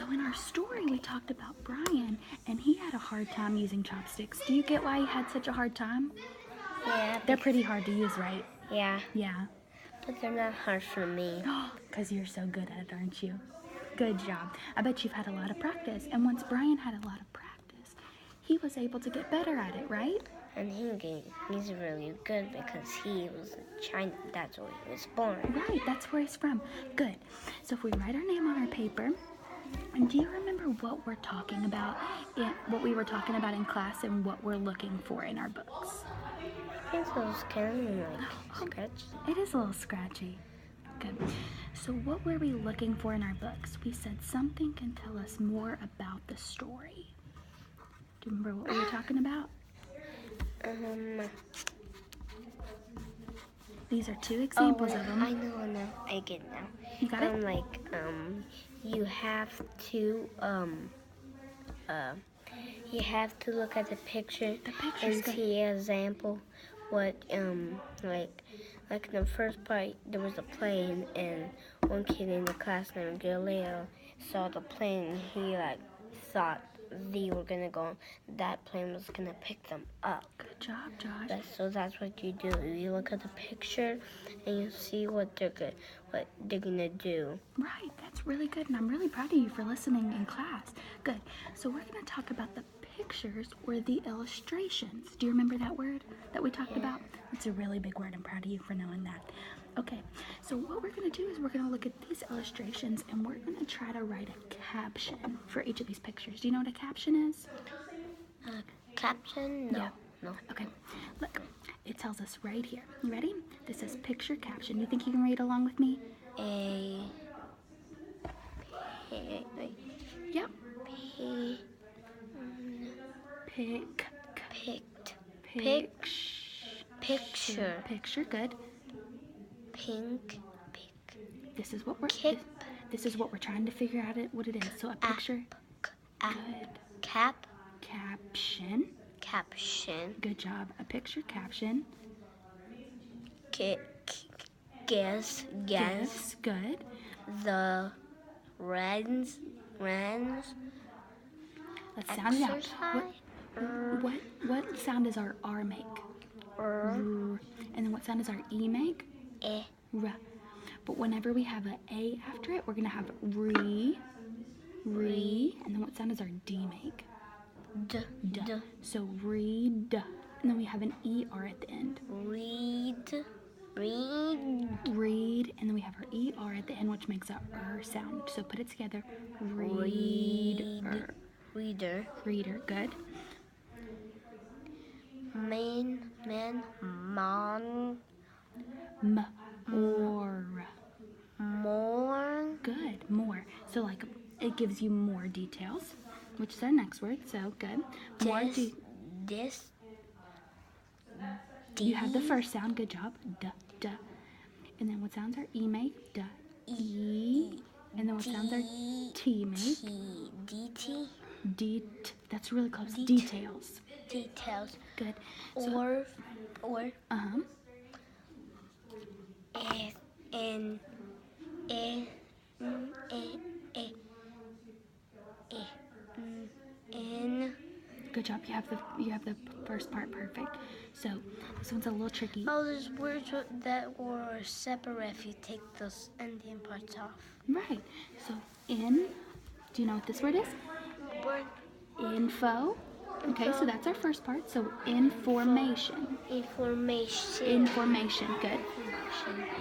So in our story, we talked about Brian, and he had a hard time using chopsticks. Do you get why he had such a hard time? Yeah. They're pretty hard to use, right? Yeah. Yeah. But they're not hard for me. Because you're so good at it, aren't you? Good job. I bet you've had a lot of practice. And once Brian had a lot of practice, he was able to get better at it, right? And he's really good because he was in China. That's where he was born. Right, that's where he's from. Good. So if we write our name on our paper, and do you remember what we're talking about, what we were talking about in class and what we're looking for in our books? I think so. It's kind of like scratchy. It is a little scratchy. Good. So what were we looking for in our books? We said something can tell us more about the story. Do you remember what we were talking about? These are two examples of them. I know. I get it now. You got it? You have to look at the picture and see an example. What like in the first part there was a plane and one kid in the class named Galileo saw the plane and he thought they were gonna go. That plane was gonna pick them up. Good job, Josh. So that's what you do. You look at the picture and you see what they're gonna do. Right, that's really good, and I'm really proud of you for listening in class. Good. So we're gonna talk about the pictures or the illustrations. Do you remember that word that we talked about? It's a really big word. I'm proud of you for knowing that. Okay, so what we're gonna do is we're gonna look at these illustrations and we're gonna try to write a caption for each of these pictures. Do you know what a caption is? Caption? No. Yeah. No. Okay, look, it tells us right here. You ready? This says picture caption. You think you can read along with me? Yep. Picture. Picture, good. Pink. This is what we're Kip. this is what we're trying to figure out what it is. So a picture. Good. Caption. Good job. A picture caption. Guess. Good. The Rens. Let's sound it out. What sound does our R make? And then what sound does our E make? R. But whenever we have an A after it, we're gonna have re. And then what sound does our D make? D. So read. And then we have an ER at the end. Read. And then we have our ER at the end, which makes a sound. So put it together. Reader. Good. More. Good. More. So it gives you more details, which is our next word. So good. More. You have the first sound. Good job. Duh. And then what sounds are E make? Duh. E. And then what sounds are T make? DT. That's really close. Details. Good. Or. Good job. You have the first part perfect. So this one's a little tricky. Oh, there's words that were separate if you take those ending parts off. Right. So do you know what this word is? Word. Info. Okay, so that's our first part. So information. Good.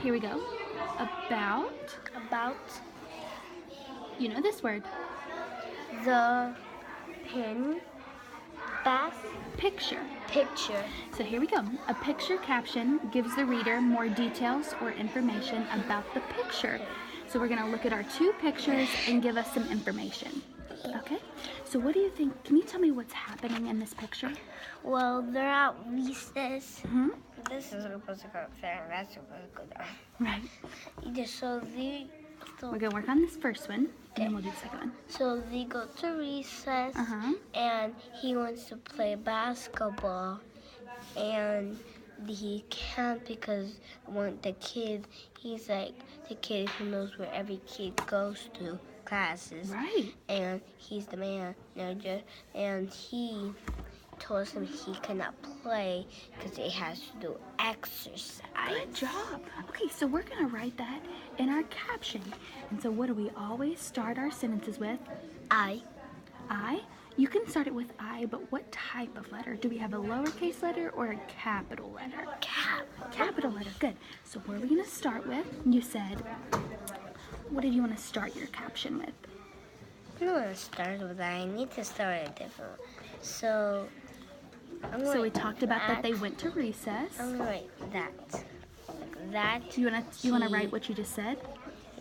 Here we go. About. You know this word. The pen. Picture. So here we go. A picture caption gives the reader more details or information about the picture. So we're going to look at our two pictures and give us some information. Okay? So what do you think? Can you tell me what's happening in this picture? Well, they're at recess. This is supposed to go up there, and that's supposed to go down. Right. We're going to work on this first one, and then we'll do the second one. So they go to recess, and he wants to play basketball, and he can't because the kid, he's like the kid who knows where every kid goes to, classes. Right. And he's the manager, and he told him he cannot play because he has to do exercise. Good job. Okay, so we're going to write that in our caption. And so what do we always start our sentences with? I. I? You can start it with I, but what type of letter? Do we have a lowercase letter or a capital letter? Capital letter. Good. So what are we going to start with? You said, what did you want to start your caption with? I don't want to start with that. I need to start it different. So, So we talked about that they went to recess. I'm gonna write that. Like that. You wanna write what you just said?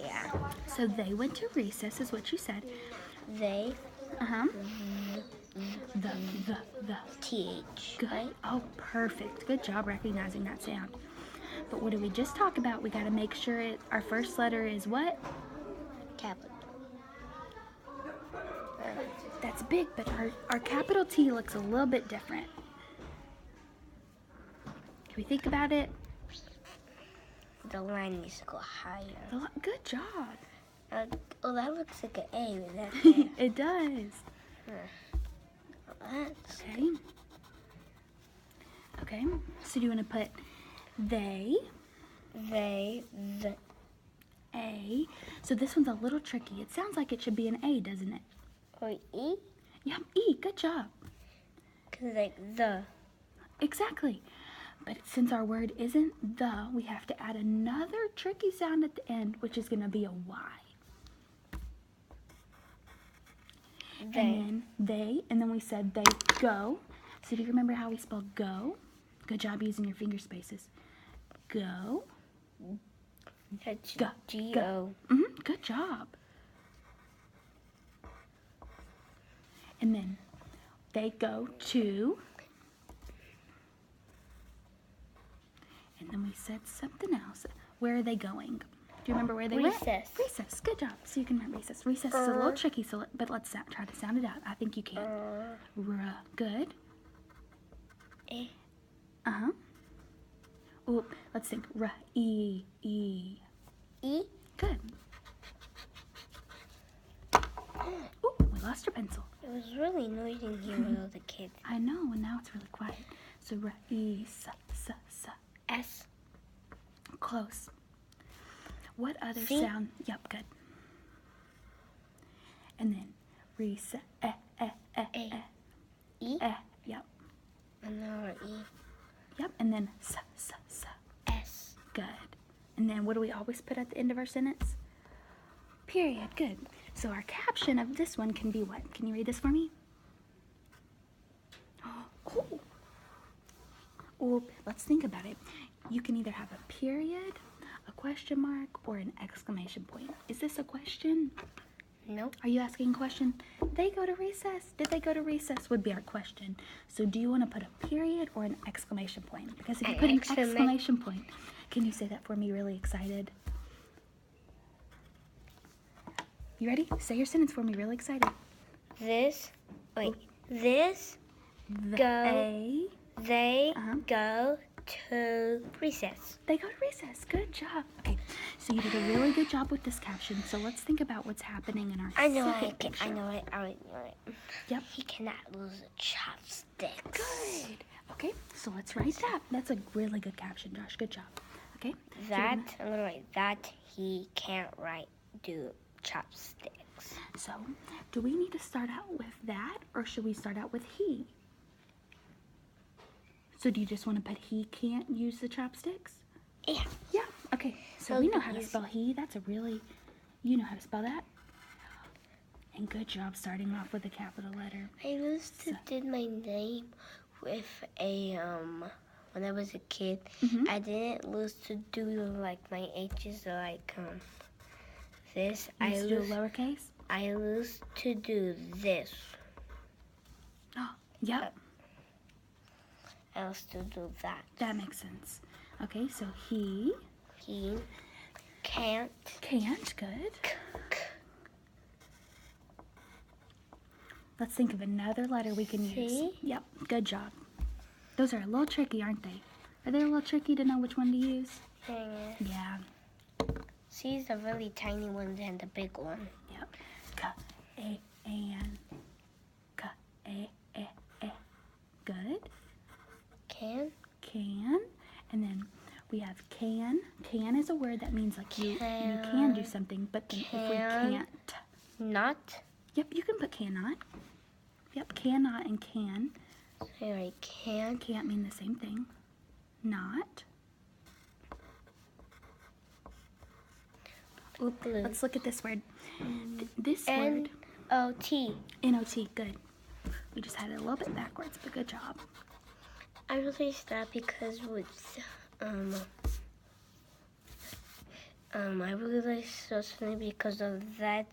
Yeah. So they went to recess is what you said. They. The. TH. Good. Right? Oh, perfect. Good job recognizing that sound. But what did we just talk about? We got to make sure our first letter is what? Capital. That's big, but our capital T looks a little bit different. Can we think about it? The line needs to go higher. Good job. Oh, that looks like an A with that. It does. Okay. Okay. So do you want to put they? The. A. So this one's a little tricky. It sounds like it should be an A, doesn't it? Or E? Yep, E. Good job. Because like the. Exactly. But since our word isn't the, we have to add another tricky sound at the end, which is going to be a Y. They. And then they, and then we said they go. So do you remember how we spelled go? Good job using your finger spaces. Go. That's Go. G-O. Good job. And then they go to. And then we said something else. Where are they going? Do you remember where they went? Recess. Recess. Good job. So you can remember recess. Recess is a little tricky, but let's try to sound it out. I think you can. Good. A. Oh, let's think. E. E. Good. Oh, we lost your pencil. It was really noisy in here with all the kids. I know, and now it's really quiet. So E. S. Close. What other C? sound? Yep, good. And then recess. E. Yep. Another E. Yep. And then S. Good. And then what do we always put at the end of our sentence? Period. Good. So our caption of this one can be what? Can you read this for me? Oh. Or let's think about it. You can either have a period, a question mark, or an exclamation point. Is this a question? Nope. Are you asking a question? They go to recess. Did they go to recess would be our question. So do you want to put a period or an exclamation point? Because if you put an exclamation point, can you say that for me really excited? You ready? Say your sentence for me really excited. This They go to recess. They go to recess. Good job. Okay, so you did a really good job with this caption. So let's think about what's happening in our second picture. I know it. Yep. He cannot lose a chopstick. Good. Okay, so let's write that. That's a really good caption, Josh. Good job. Okay. I'm gonna write that he can't do chopsticks. So, do we need to start out with that, or should we start out with he? So do you just want to put he can't use the chopsticks? Yeah. Yeah. Okay. So we know how to spell he. That's a really, you know how to spell that. And good job starting off with a capital letter. I used to do my name with a when I was a kid. I didn't lose to do like my H's like this. You used to do lowercase? I used to do this. Oh, yep. I used to do that. That makes sense. Okay, so he can't. Good. Let's think of another letter we can use. Yep, good job. Those are a little tricky, aren't they? Are they a little tricky to know which one to use? Yeah. Yeah. C's the really tiny ones and the big one. Yep. can is a word that means like you can do something, but then if we can't. Not. Yep, you can put cannot. Yep, cannot and can. So I can. Can't mean the same thing. Not. Let's look at this word. This word. N-O-T. N-O-T, good. We just had it a little bit backwards, but good job. I realized that because with I realized socially because of that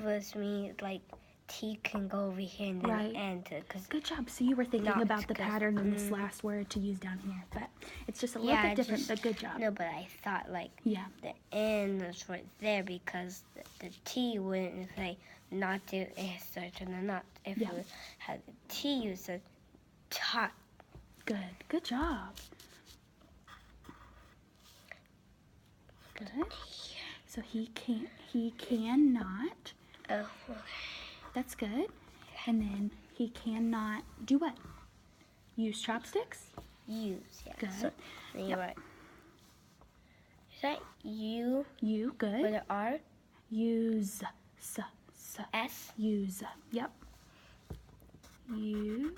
was me like T can go over here and then Right. N to because Good job. So you were thinking Not about the good. pattern in this last word to use down here, but it's just a little bit different, but good job. No, but I thought like Yeah. the N was right there because the T wouldn't say not to it starts with a not. If Yeah. it had the T, you said tot. Good. Good job. Good. So he cannot. Oh, That's good. And then he cannot do what? Use chopsticks? use. Yeah. Good. So, you're Yep. right. Is that U You, with good. an R? Use. S? Use. Yep. You.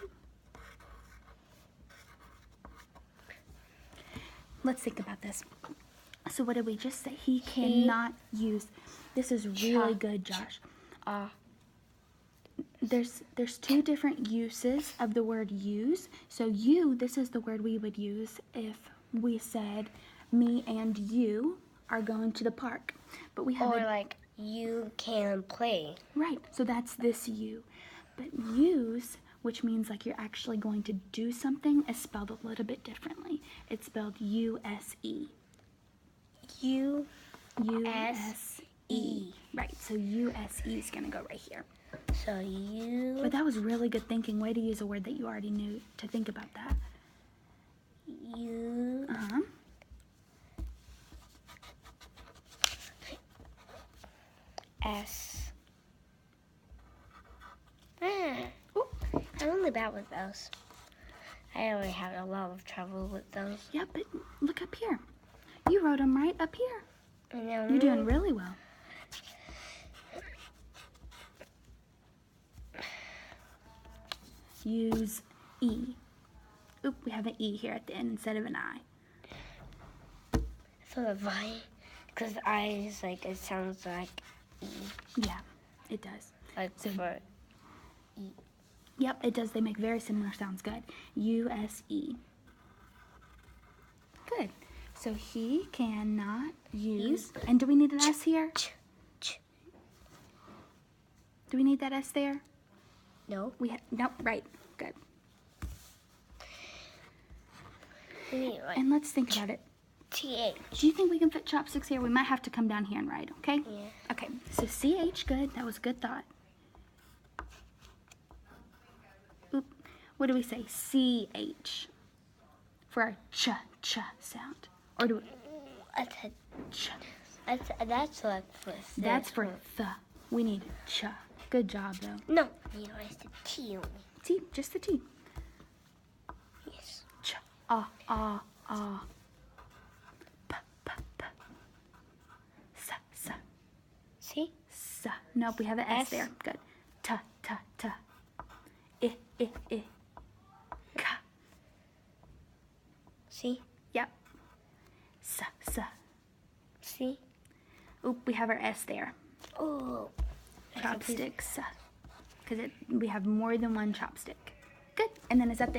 Let's think about this. So what did we just say? He cannot use. This is really good, Josh. There's two different uses of the word use. So this is the word we would use if we said me and you are going to the park. But we have Or like you can play. right. So that's this you. But use, which means like you're actually going to do something, is spelled a little bit differently. It's spelled U-S-E. U-S-E. Right. So U-S-E is going to go right here. So you. But that was really good thinking. Way to use a word that you already knew to think about that. U. Uh-huh. S. I'm only bad with those. I already had a lot of trouble with those. Yeah, but look up here. You wrote them right up here. I know. You're doing really well. Use E. Oop, we have an E here at the end instead of an I. So the I, because I is like, it sounds like E. Yeah, it does. Like So- for Yep, it does. They make very similar sounds. Good. U-S-E. Good. So he cannot use. And do we need an S here? Do we need that S there? no. Nope, right. Good. We need like And let's think about it. TH. Do you think we can fit chopsticks here? We might have to come down here and write, okay? Yeah. Okay, so CH, good. That was a good thought. Oop. What do we say? CH. For our ch sound. Or do we... That's a, Ch. that's like for That's for th. We need ch. Good job, though. No. You know, it's the T only. T, just the T. Yes. Ch. P. S. See? S. Nope, we have an S S. there. Good. T. I. K. See? Yep. S. See? Oop, we have our S there. Oh. Chopsticks. Because we have more than one chopstick. Good. And then is that the end?